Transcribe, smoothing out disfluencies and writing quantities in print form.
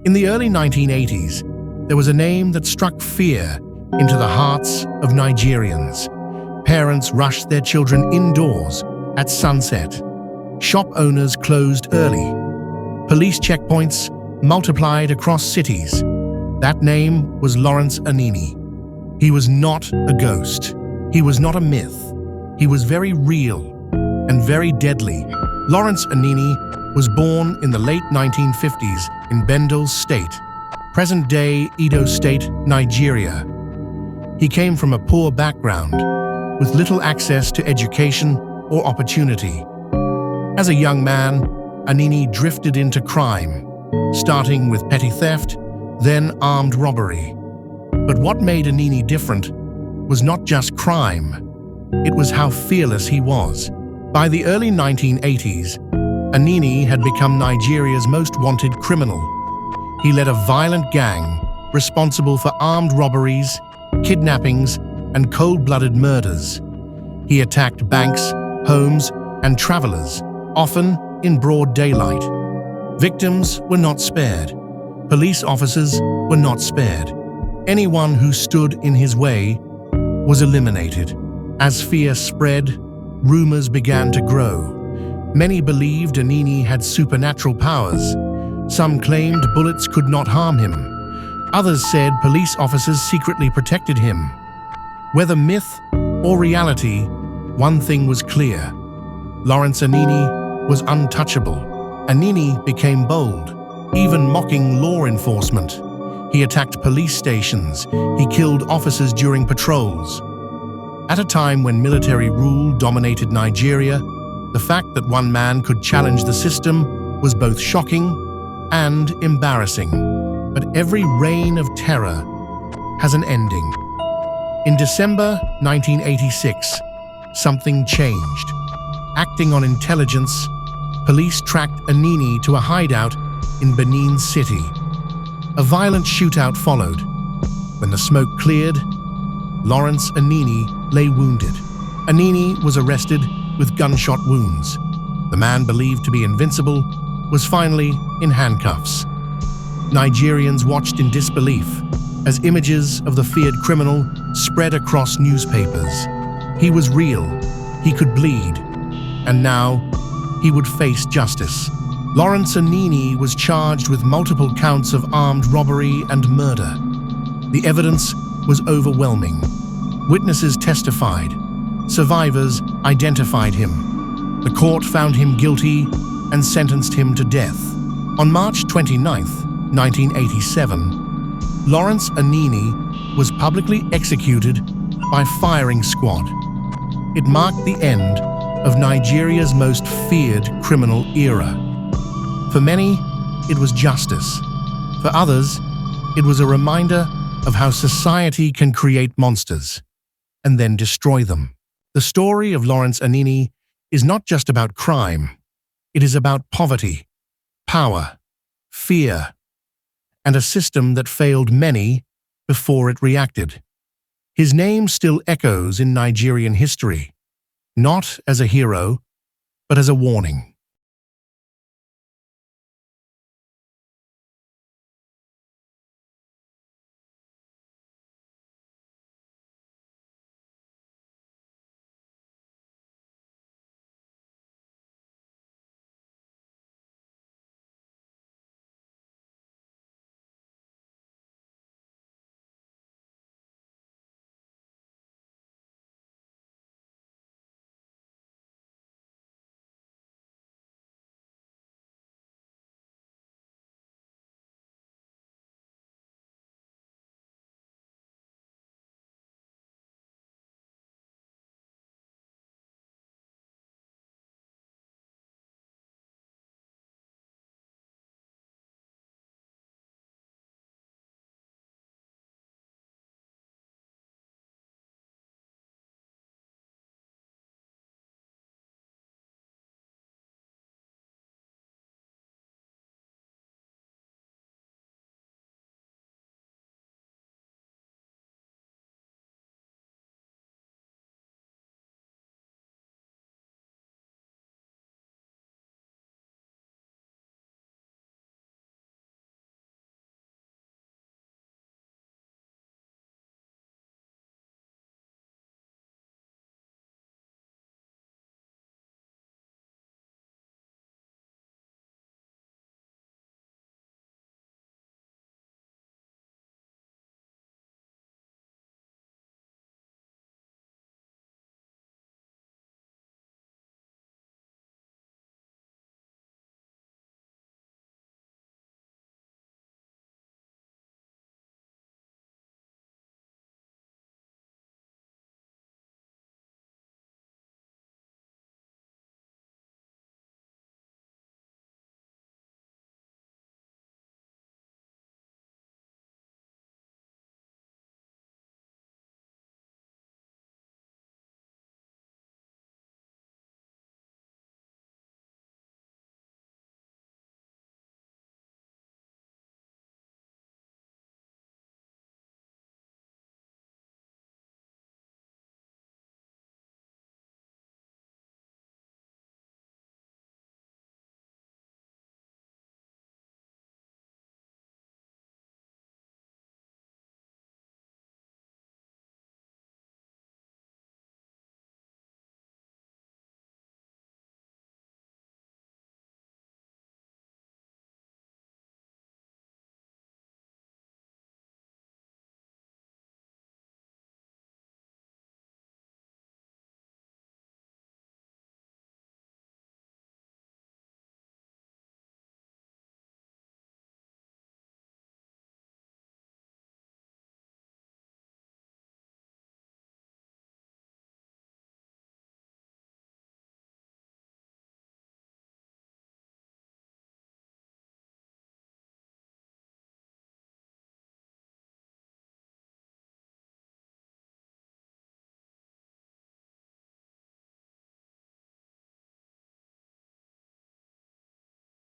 In the early 1980s, there was a name that struck fear into the hearts of Nigerians. Parents rushed their children indoors at sunset. Shop owners closed early. Police checkpoints multiplied across cities. That name was Lawrence Anini. He was not a ghost. He was not a myth. He was very real and very deadly. Lawrence Anini was born in the late 1950s in Bendel State, present-day Edo State, Nigeria. He came from a poor background, with little access to education or opportunity. As a young man, Anini drifted into crime, starting with petty theft, then armed robbery. But what made Anini different was not just crime, it was how fearless he was. By the early 1980s, Anini had become Nigeria's most wanted criminal. He led a violent gang responsible for armed robberies, kidnappings, and cold-blooded murders. He attacked banks, homes, and travelers, often in broad daylight. Victims were not spared. Police officers were not spared. Anyone who stood in his way was eliminated. As fear spread, rumors began to grow. Many believed Anini had supernatural powers. Some claimed bullets could not harm him. Others said police officers secretly protected him. Whether myth or reality, one thing was clear. Lawrence Anini was untouchable. Anini became bold, even mocking law enforcement. He attacked police stations. He killed officers during patrols. At a time when military rule dominated Nigeria, the fact that one man could challenge the system was both shocking and embarrassing. But every reign of terror has an ending. In December 1986, something changed. Acting on intelligence, police tracked Anini to a hideout in Benin City. A violent shootout followed. When the smoke cleared, Lawrence Anini lay wounded. Anini was arrested with gunshot wounds. The man believed to be invincible was finally in handcuffs. Nigerians watched in disbelief as images of the feared criminal spread across newspapers. He was real, he could bleed, and now he would face justice. Lawrence Anini was charged with multiple counts of armed robbery and murder. The evidence was overwhelming. Witnesses testified. Survivors identified him. The court found him guilty and sentenced him to death. On March 29, 1987, Lawrence Anini was publicly executed by firing squad. It marked the end of Nigeria's most feared criminal era. For many, it was justice. For others, it was a reminder of how society can create monsters and then destroy them. The story of Lawrence Anini is not just about crime. It is about poverty, power, fear, and a system that failed many before it reacted. His name still echoes in Nigerian history, not as a hero, but as a warning.